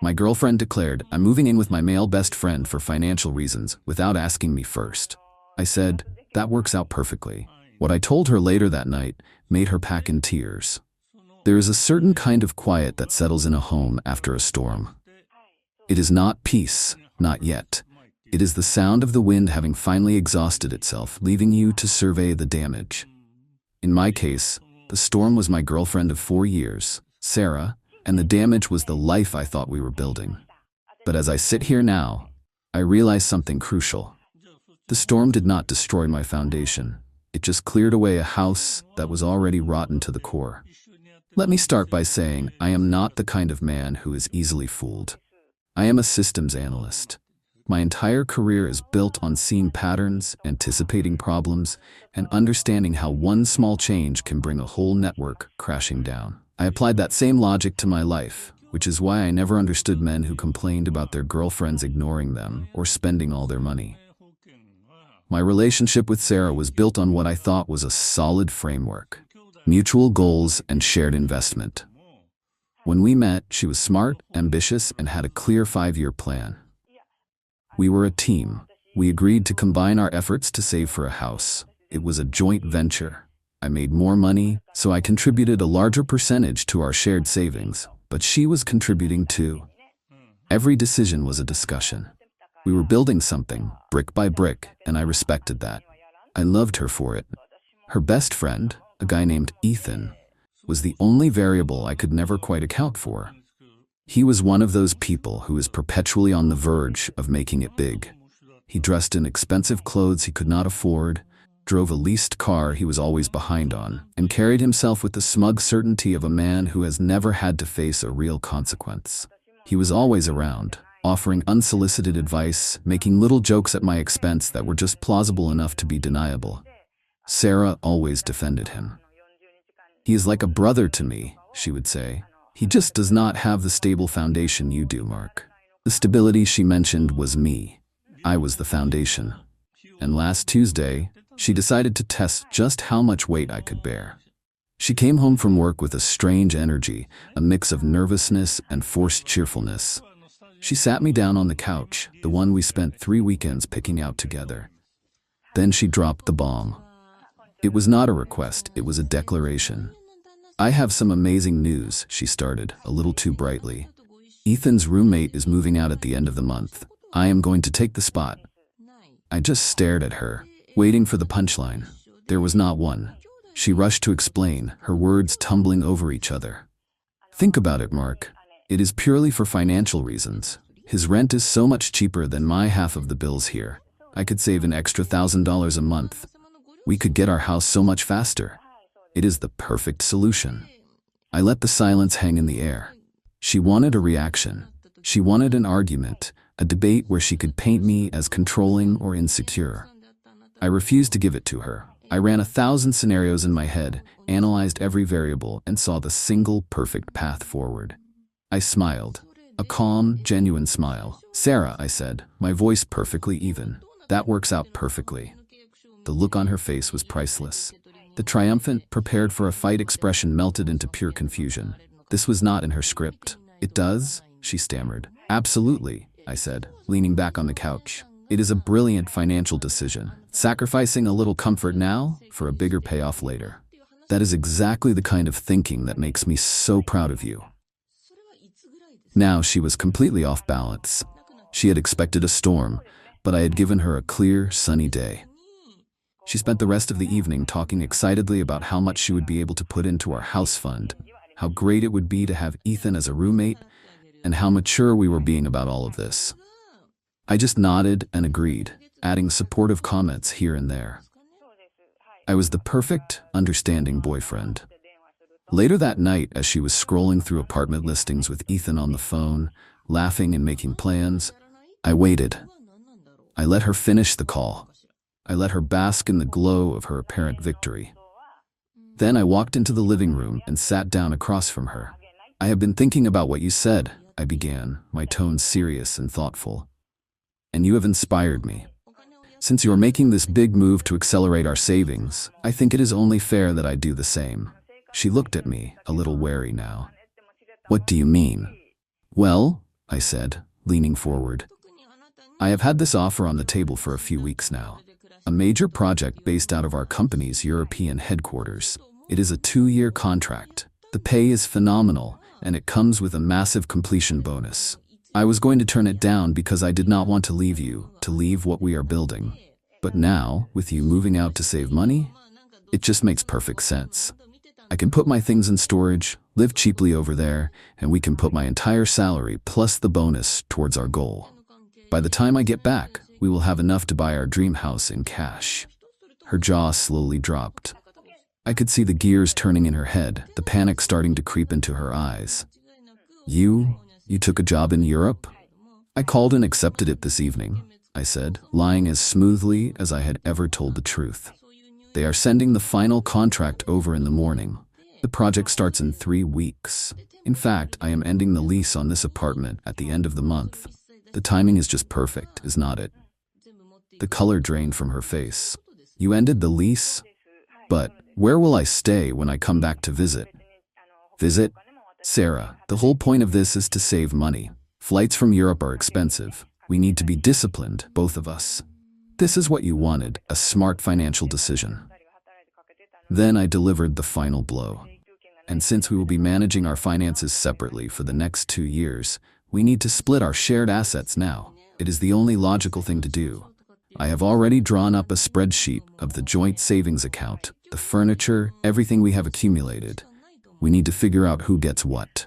My girlfriend declared, "I'm moving in with my male best friend for financial reasons without asking me first." I said, "That works out perfectly." What I told her later that night made her pack in tears. There is a certain kind of quiet that settles in a home after a storm. It is not peace, not yet. It is the sound of the wind having finally exhausted itself, leaving you to survey the damage. In my case, the storm was my girlfriend of 4 years, Sarah, and the damage was the life I thought we were building. But as I sit here now, I realize something crucial. The storm did not destroy my foundation. It just cleared away a house that was already rotten to the core. Let me start by saying I am not the kind of man who is easily fooled. I am a systems analyst. My entire career is built on seeing patterns, anticipating problems, and understanding how one small change can bring a whole network crashing down. I applied that same logic to my life, which is why I never understood men who complained about their girlfriends ignoring them or spending all their money. My relationship with Sarah was built on what I thought was a solid framework: mutual goals and shared investment. When we met, she was smart, ambitious, and had a clear 5-year plan. We were a team. We agreed to combine our efforts to save for a house. It was a joint venture. I made more money, so I contributed a larger percentage to our shared savings, but she was contributing too. Every decision was a discussion. We were building something, brick by brick, and I respected that. I loved her for it. Her best friend, a guy named Ethan, was the only variable I could never quite account for. He was one of those people who is perpetually on the verge of making it big. He dressed in expensive clothes he could not afford, drove a leased car he was always behind on, and carried himself with the smug certainty of a man who has never had to face a real consequence. He was always around, offering unsolicited advice, making little jokes at my expense that were just plausible enough to be deniable. Sarah always defended him. "He is like a brother to me," she would say. "He just does not have the stable foundation you do, Mark." The stability she mentioned was me. I was the foundation. And last Tuesday, she decided to test just how much weight I could bear. She came home from work with a strange energy, a mix of nervousness and forced cheerfulness. She sat me down on the couch, the one we spent 3 weekends picking out together. Then she dropped the bomb. It was not a request, it was a declaration. "I have some amazing news," she started, a little too brightly. "Ethan's roommate is moving out at the end of the month. I am going to take the spot." I just stared at her, waiting for the punchline. There was not one. She rushed to explain, her words tumbling over each other. "Think about it, Mark. It is purely for financial reasons. His rent is so much cheaper than my half of the bills here. I could save an extra $1,000 a month. We could get our house so much faster. It is the perfect solution." I let the silence hang in the air. She wanted a reaction. She wanted an argument, a debate where she could paint me as controlling or insecure. I refused to give it to her. I ran 1,000 scenarios in my head, analyzed every variable, and saw the single perfect path forward. I smiled, a calm, genuine smile. "Sarah," I said, my voice perfectly even, "that works out perfectly." The look on her face was priceless. The triumphant, prepared for a fight expression melted into pure confusion. This was not in her script. "It does?" she stammered. "Absolutely," I said, leaning back on the couch. "It is a brilliant financial decision, sacrificing a little comfort now for a bigger payoff later. That is exactly the kind of thinking that makes me so proud of you." Now she was completely off balance. She had expected a storm, but I had given her a clear, sunny day. She spent the rest of the evening talking excitedly about how much she would be able to put into our house fund, how great it would be to have Ethan as a roommate, and how mature we were being about all of this. I just nodded and agreed, adding supportive comments here and there. I was the perfect, understanding boyfriend. Later that night, as she was scrolling through apartment listings with Ethan on the phone, laughing and making plans, I waited. I let her finish the call. I let her bask in the glow of her apparent victory. Then I walked into the living room and sat down across from her. "I have been thinking about what you said," I began, my tone serious and thoughtful. "And you have inspired me. Since you are making this big move to accelerate our savings, I think it is only fair that I do the same." She looked at me, a little wary now. "What do you mean?" "Well, I said, leaning forward. I have had this offer on the table for a few weeks now. A major project based out of our company's European headquarters. It is a 2-year contract. The pay is phenomenal, and it comes with a massive completion bonus. I was going to turn it down because I did not want to leave what we are building. But now, with you moving out to save money, it just makes perfect sense. I can put my things in storage, live cheaply over there, and we can put my entire salary plus the bonus towards our goal. By the time I get back, we will have enough to buy our dream house in cash. Her jaw slowly dropped. I could see the gears turning in her head, the panic starting to creep into her eyes. You took a job in Europe? I called and accepted it this evening, I said, lying as smoothly as I had ever told the truth. They are sending the final contract over in the morning. The project starts in 3 weeks. In fact, I am ending the lease on this apartment at the end of the month. The timing is just perfect, is not it? The color drained from her face. You ended the lease? But where will I stay when I come back to visit? Visit? Sarah, the whole point of this is to save money. Flights from Europe are expensive. We need to be disciplined, both of us. This is what you wanted, a smart financial decision. Then I delivered the final blow. And since we will be managing our finances separately for the next 2 years, we need to split our shared assets now. It is the only logical thing to do. I have already drawn up a spreadsheet of the joint savings account, the furniture, everything we have accumulated. We need to figure out who gets what.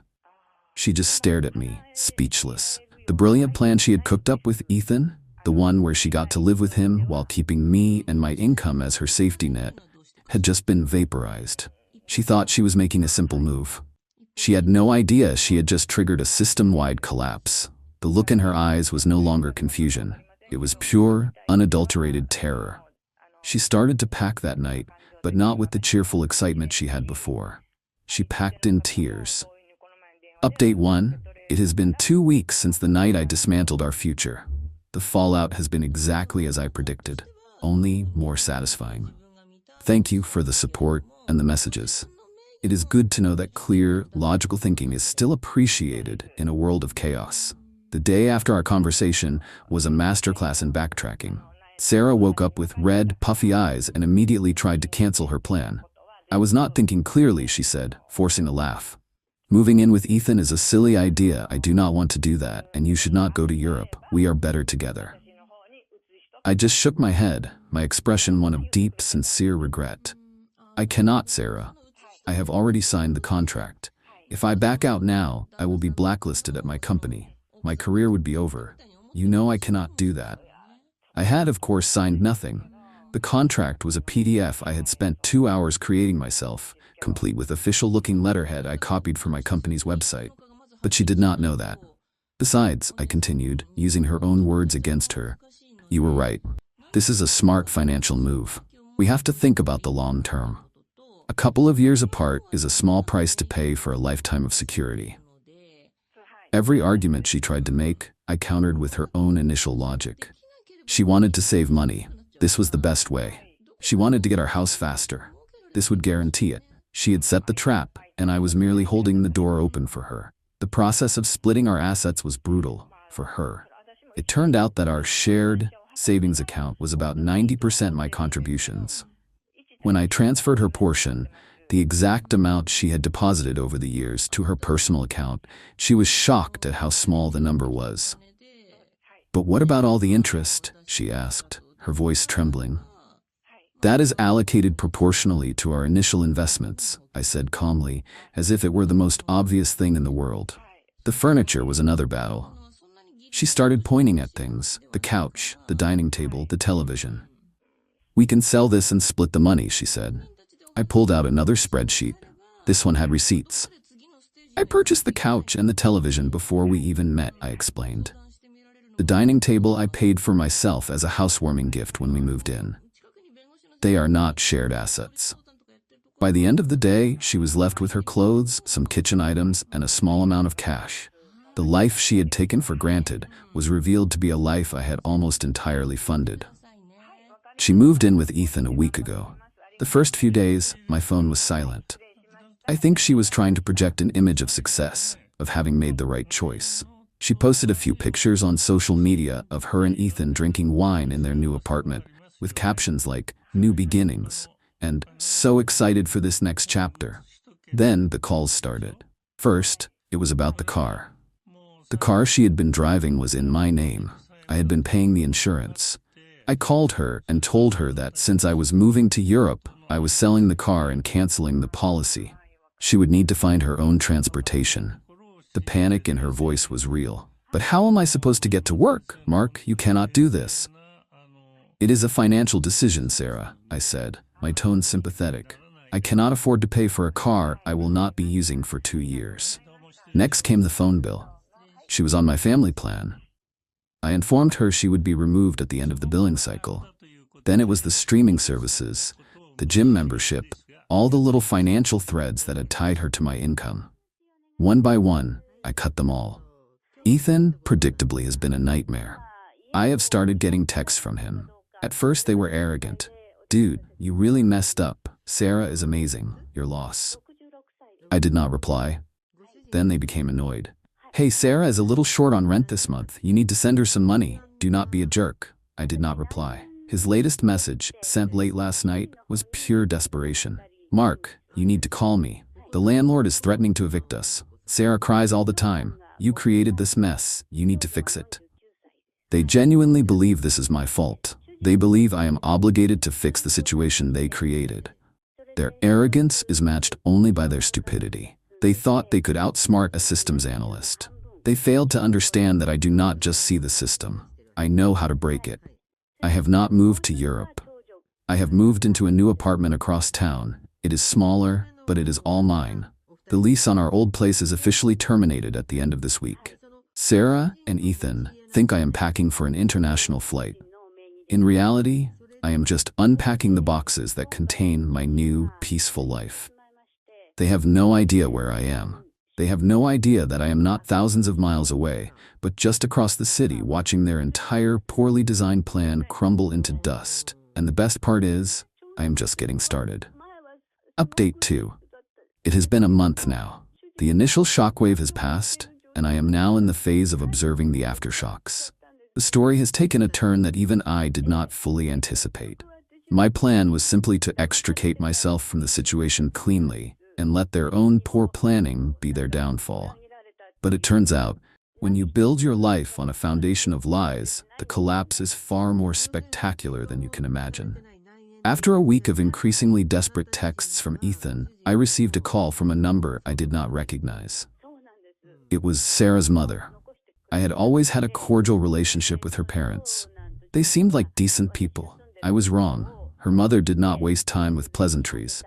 She just stared at me, speechless. The brilliant plan she had cooked up with Ethan, the one where she got to live with him while keeping me and my income as her safety net, had just been vaporized. She thought she was making a simple move. She had no idea she had just triggered a system-wide collapse. The look in her eyes was no longer confusion. It was pure, unadulterated terror. She started to pack that night, but not with the cheerful excitement she had before. She packed in tears. Update 1. It has been 2 weeks since the night I dismantled our future. The fallout has been exactly as I predicted, only more satisfying. Thank you for the support and the messages. It is good to know that clear, logical thinking is still appreciated in a world of chaos. The day after our conversation was a masterclass in backtracking. Sarah woke up with red, puffy eyes and immediately tried to cancel her plan. I was not thinking clearly, she said, forcing a laugh. Moving in with Ethan is a silly idea. I do not want to do that, and you should not go to Europe. We are better together. I just shook my head, my expression one of deep, sincere regret. I cannot, Sarah. I have already signed the contract. If I back out now, I will be blacklisted at my company. My career would be over. You know I cannot do that. I had, of course, signed nothing. The contract was a PDF I had spent 2 hours creating myself, complete with official-looking letterhead I copied from my company's website. But she did not know that. Besides, I continued, using her own words against her, you were right. This is a smart financial move. We have to think about the long term. A couple of years apart is a small price to pay for a lifetime of security. Every argument she tried to make, I countered with her own initial logic. She wanted to save money. This was the best way. She wanted to get our house faster. This would guarantee it. She had set the trap, and I was merely holding the door open for her. The process of splitting our assets was brutal for her. It turned out that our shared savings account was about 90% my contributions. When I transferred her portion, the exact amount she had deposited over the years, to her personal account, she was shocked at how small the number was. But what about all the interest? She asked, her voice trembling. That is allocated proportionally to our initial investments, I said calmly, as if it were the most obvious thing in the world. The furniture was another battle. She started pointing at things, the couch, the dining table, the television. We can sell this and split the money, she said. I pulled out another spreadsheet. This one had receipts. I purchased the couch and the television before we even met, I explained. The dining table I paid for myself as a housewarming gift when we moved in. They are not shared assets. By the end of the day, she was left with her clothes, some kitchen items, and a small amount of cash. The life she had taken for granted was revealed to be a life I had almost entirely funded. She moved in with Ethan a week ago. The first few days, my phone was silent. I think she was trying to project an image of success, of having made the right choice. She posted a few pictures on social media of her and Ethan drinking wine in their new apartment, with captions like, "New beginnings," and "So excited for this next chapter." Then the calls started. First, it was about the car. The car she had been driving was in my name. I had been paying the insurance. I called her and told her that since I was moving to Europe, I was selling the car and canceling the policy. She would need to find her own transportation. The panic in her voice was real. "But how am I supposed to get to work? Mark, you cannot do this." "It is a financial decision, Sarah," I said, my tone sympathetic. "I cannot afford to pay for a car I will not be using for 2 years." Next came the phone bill. She was on my family plan. I informed her she would be removed at the end of the billing cycle. Then it was the streaming services, the gym membership, all the little financial threads that had tied her to my income. One by one, I cut them all. Ethan, predictably, has been a nightmare. I have started getting texts from him. At first they were arrogant. "Dude, you really messed up. Sarah is amazing. Your loss." I did not reply. Then they became annoyed. "Hey, Sarah is a little short on rent this month. You need to send her some money. Do not be a jerk." I did not reply. His latest message, sent late last night, was pure desperation. "Mark, you need to call me. The landlord is threatening to evict us. Sarah cries all the time. You created this mess. You need to fix it." They genuinely believe this is my fault. They believe I am obligated to fix the situation they created. Their arrogance is matched only by their stupidity. They thought they could outsmart a systems analyst. They failed to understand that I do not just see the system. I know how to break it. I have not moved to Europe. I have moved into a new apartment across town. It is smaller, but it is all mine. The lease on our old place is officially terminated at the end of this week. Sarah and Ethan think I am packing for an international flight. In reality, I am just unpacking the boxes that contain my new, peaceful life. They have no idea where I am. They have no idea that I am not thousands of miles away, but just across the city watching their entire poorly designed plan crumble into dust. And the best part is, I am just getting started. Update 2. It has been a month now. The initial shockwave has passed, and I am now in the phase of observing the aftershocks. The story has taken a turn that even I did not fully anticipate. My plan was simply to extricate myself from the situation cleanly, and let their own poor planning be their downfall. But it turns out, when you build your life on a foundation of lies, the collapse is far more spectacular than you can imagine. After a week of increasingly desperate texts from Ethan, I received a call from a number I did not recognize. It was Sarah's mother. I had always had a cordial relationship with her parents. They seemed like decent people. I was wrong. Her mother did not waste time with pleasantries.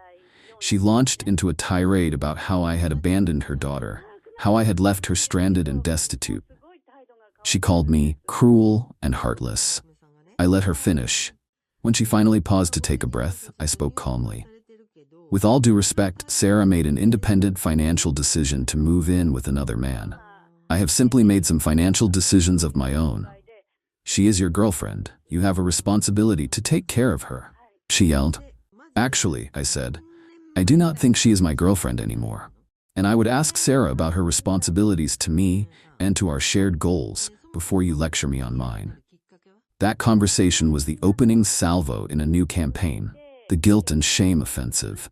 She launched into a tirade about how I had abandoned her daughter, how I had left her stranded and destitute. She called me cruel and heartless. I let her finish. When she finally paused to take a breath, I spoke calmly. "With all due respect, Sarah made an independent financial decision to move in with another man. I have simply made some financial decisions of my own. She is your girlfriend. You have a responsibility to take care of her." She yelled. "Actually," I said, "I do not think she is my girlfriend anymore. And I would ask Sarah about her responsibilities to me and to our shared goals before you lecture me on mine." That conversation was the opening salvo in a new campaign, the guilt and shame offensive.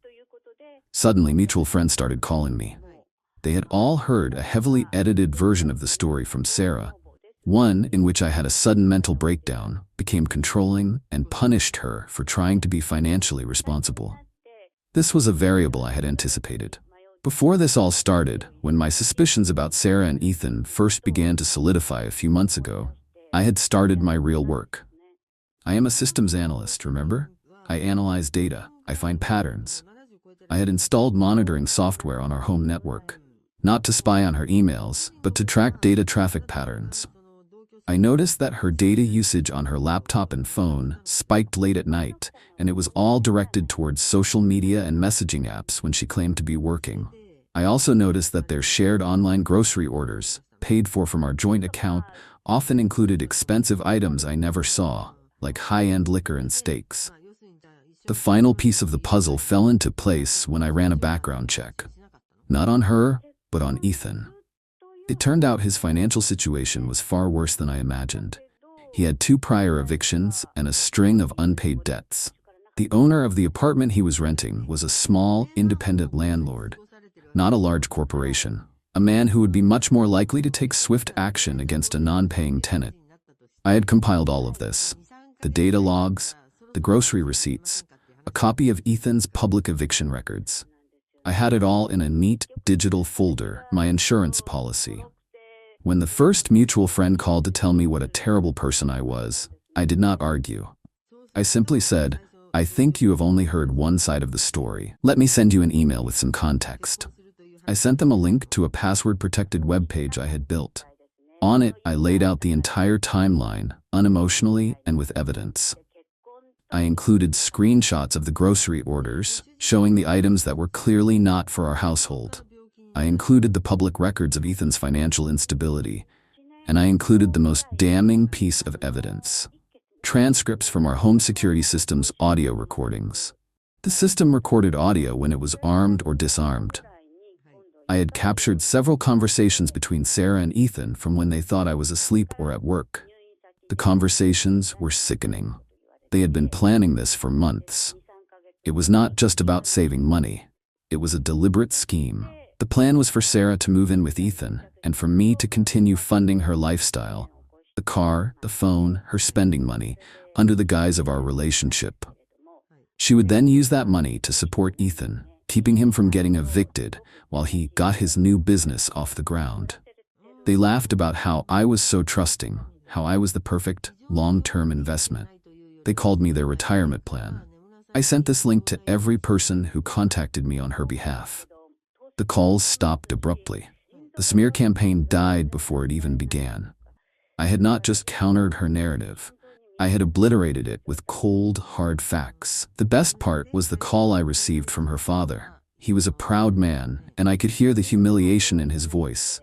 Suddenly, mutual friends started calling me. They had all heard a heavily edited version of the story from Sarah, one in which I had a sudden mental breakdown, became controlling, and punished her for trying to be financially responsible. This was a variable I had anticipated. Before this all started, when my suspicions about Sarah and Ethan first began to solidify a few months ago, I had started my real work. I am a systems analyst, remember? I analyze data, I find patterns. I had installed monitoring software on our home network, not to spy on her emails, but to track data traffic patterns. I noticed that her data usage on her laptop and phone spiked late at night, and it was all directed towards social media and messaging apps when she claimed to be working. I also noticed that their shared online grocery orders, paid for from our joint account, often included expensive items I never saw, like high-end liquor and steaks. The final piece of the puzzle fell into place when I ran a background check. Not on her, but on Ethan. It turned out his financial situation was far worse than I imagined. He had 2 prior evictions and a string of unpaid debts. The owner of the apartment he was renting was a small, independent landlord, not a large corporation, a man who would be much more likely to take swift action against a non-paying tenant. I had compiled all of this: the data logs, the grocery receipts, a copy of Ethan's public eviction records. I had it all in a neat digital folder, my insurance policy. When the first mutual friend called to tell me what a terrible person I was, I did not argue. I simply said, "I think you have only heard one side of the story. Let me send you an email with some context." I sent them a link to a password-protected web page I had built. On it, I laid out the entire timeline, unemotionally and with evidence. I included screenshots of the grocery orders, showing the items that were clearly not for our household. I included the public records of Ethan's financial instability, and I included the most damning piece of evidence: transcripts from our home security system's audio recordings. The system recorded audio when it was armed or disarmed. I had captured several conversations between Sarah and Ethan from when they thought I was asleep or at work. The conversations were sickening. They had been planning this for months. It was not just about saving money. It was a deliberate scheme. The plan was for Sarah to move in with Ethan, and for me to continue funding her lifestyle, the car, the phone, her spending money, under the guise of our relationship. She would then use that money to support Ethan, keeping him from getting evicted while he got his new business off the ground. They laughed about how I was so trusting, how I was the perfect long-term investment. They called me their retirement plan. I sent this link to every person who contacted me on her behalf. The calls stopped abruptly. The smear campaign died before it even began. I had not just countered her narrative. I had obliterated it with cold, hard facts. The best part was the call I received from her father. He was a proud man, and I could hear the humiliation in his voice.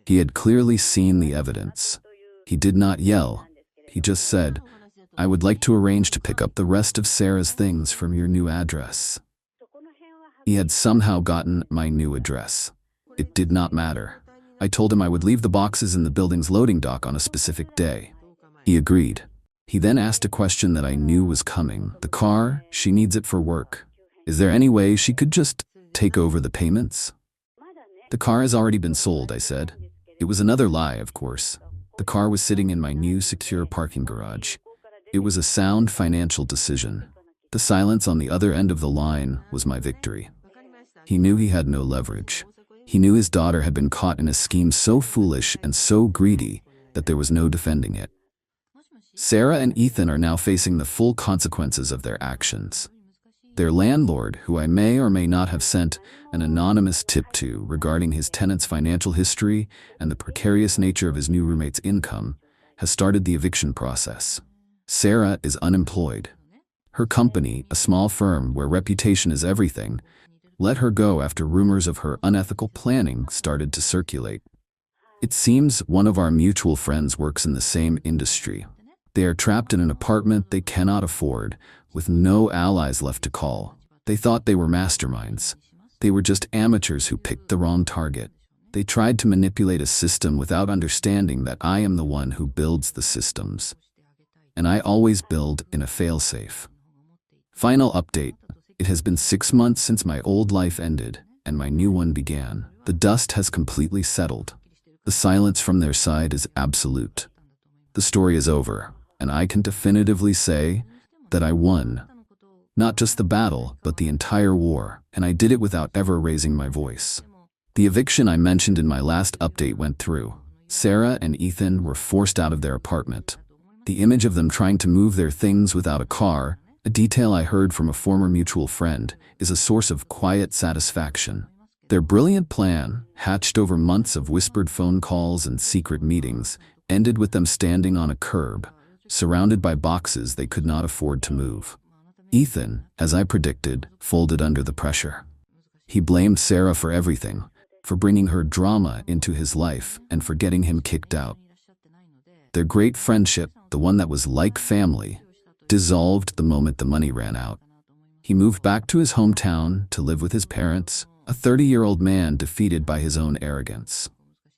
He had clearly seen the evidence. He did not yell. He just said, "I would like to arrange to pick up the rest of Sarah's things from your new address." He had somehow gotten my new address. It did not matter. I told him I would leave the boxes in the building's loading dock on a specific day. He agreed. He then asked a question that I knew was coming. "The car, she needs it for work. Is there any way she could just take over the payments?" "The car has already been sold," I said. It was another lie, of course. The car was sitting in my new secure parking garage. It was a sound financial decision. The silence on the other end of the line was my victory. He knew he had no leverage. He knew his daughter had been caught in a scheme so foolish and so greedy that there was no defending it. Sarah and Ethan are now facing the full consequences of their actions. Their landlord, who I may or may not have sent an anonymous tip to regarding his tenant's financial history and the precarious nature of his new roommate's income, has started the eviction process. Sarah is unemployed. Her company, a small firm where reputation is everything, let her go after rumors of her unethical planning started to circulate. It seems one of our mutual friends works in the same industry. They are trapped in an apartment they cannot afford, with no allies left to call. They thought they were masterminds. They were just amateurs who picked the wrong target. They tried to manipulate a system without understanding that I am the one who builds the systems. And I always build in a failsafe. Final update. It has been 6 months since my old life ended, and my new one began. The dust has completely settled. The silence from their side is absolute. The story is over, and I can definitively say that I won. Not just the battle, but the entire war, and I did it without ever raising my voice. The eviction I mentioned in my last update went through. Sarah and Ethan were forced out of their apartment. The image of them trying to move their things without a car, a detail I heard from a former mutual friend, is a source of quiet satisfaction. Their brilliant plan, hatched over months of whispered phone calls and secret meetings, ended with them standing on a curb, surrounded by boxes they could not afford to move. Ethan, as I predicted, folded under the pressure. He blamed Sarah for everything, for bringing her drama into his life and for getting him kicked out. Their great friendship, the one that was like family, dissolved the moment the money ran out. He moved back to his hometown to live with his parents, a 30-year-old man defeated by his own arrogance.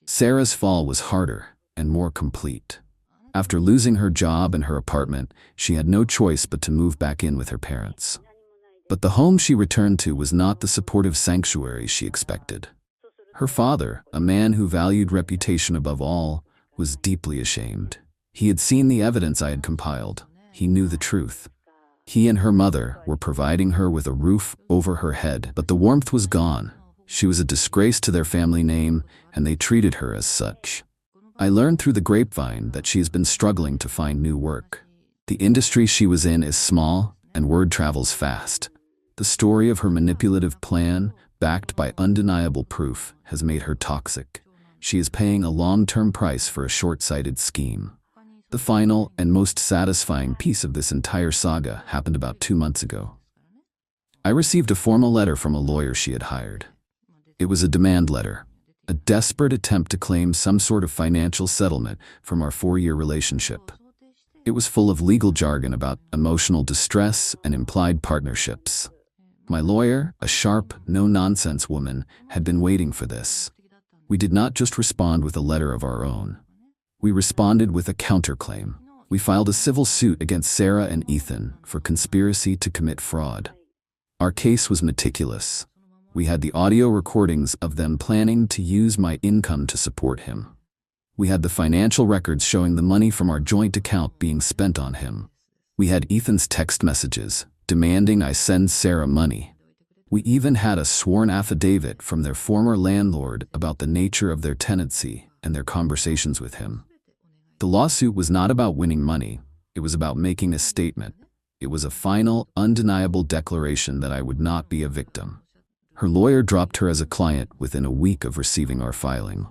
Sarah's fall was harder and more complete. After losing her job and her apartment, she had no choice but to move back in with her parents. But the home she returned to was not the supportive sanctuary she expected. Her father, a man who valued reputation above all, was deeply ashamed. He had seen the evidence I had compiled. He knew the truth. He and her mother were providing her with a roof over her head, but the warmth was gone. She was a disgrace to their family name, and they treated her as such. I learned through the grapevine that she has been struggling to find new work. The industry she was in is small, and word travels fast. The story of her manipulative plan, backed by undeniable proof, has made her toxic. She is paying a long-term price for a short-sighted scheme. The final and most satisfying piece of this entire saga happened about 2 months ago. I received a formal letter from a lawyer she had hired. It was a demand letter, a desperate attempt to claim some sort of financial settlement from our 4-year relationship. It was full of legal jargon about emotional distress and implied partnerships. My lawyer, a sharp, no-nonsense woman, had been waiting for this. We did not just respond with a letter of our own. We responded with a counterclaim. We filed a civil suit against Sarah and Ethan for conspiracy to commit fraud. Our case was meticulous. We had the audio recordings of them planning to use my income to support him. We had the financial records showing the money from our joint account being spent on him. We had Ethan's text messages demanding I send Sarah money. We even had a sworn affidavit from their former landlord about the nature of their tenancy and their conversations with him. The lawsuit was not about winning money. It was about making a statement. It was a final, undeniable declaration that I would not be a victim. Her lawyer dropped her as a client within a week of receiving our filing.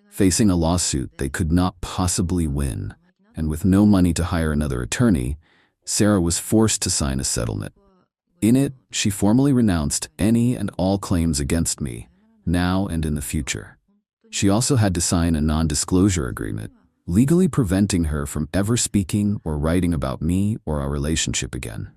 Facing a lawsuit they could not possibly win, and with no money to hire another attorney, Sarah was forced to sign a settlement. In it, she formally renounced any and all claims against me, now and in the future. She also had to sign a non-disclosure agreement, legally preventing her from ever speaking or writing about me or our relationship again.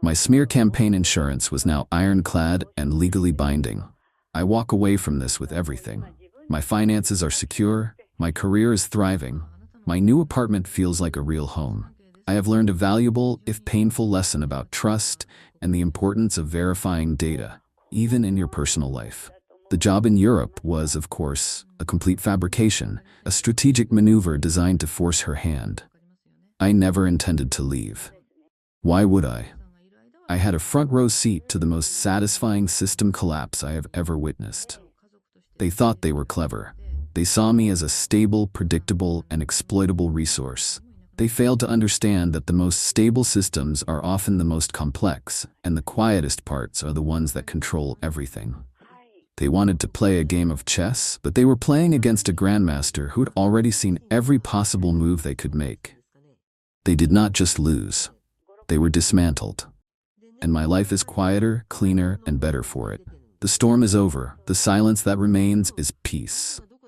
My smear campaign insurance was now ironclad and legally binding. I walk away from this with everything. My finances are secure, my career is thriving, my new apartment feels like a real home. I have learned a valuable, if painful, lesson about trust and the importance of verifying data, even in your personal life. The job in Europe was, of course, a complete fabrication, a strategic maneuver designed to force her hand. I never intended to leave. Why would I? I had a front row seat to the most satisfying system collapse I have ever witnessed. They thought they were clever. They saw me as a stable, predictable, and exploitable resource. They failed to understand that the most stable systems are often the most complex, and the quietest parts are the ones that control everything. They wanted to play a game of chess, but they were playing against a grandmaster who had already seen every possible move they could make. They did not just lose. They were dismantled. And my life is quieter, cleaner, and better for it. The storm is over. The silence that remains is peace.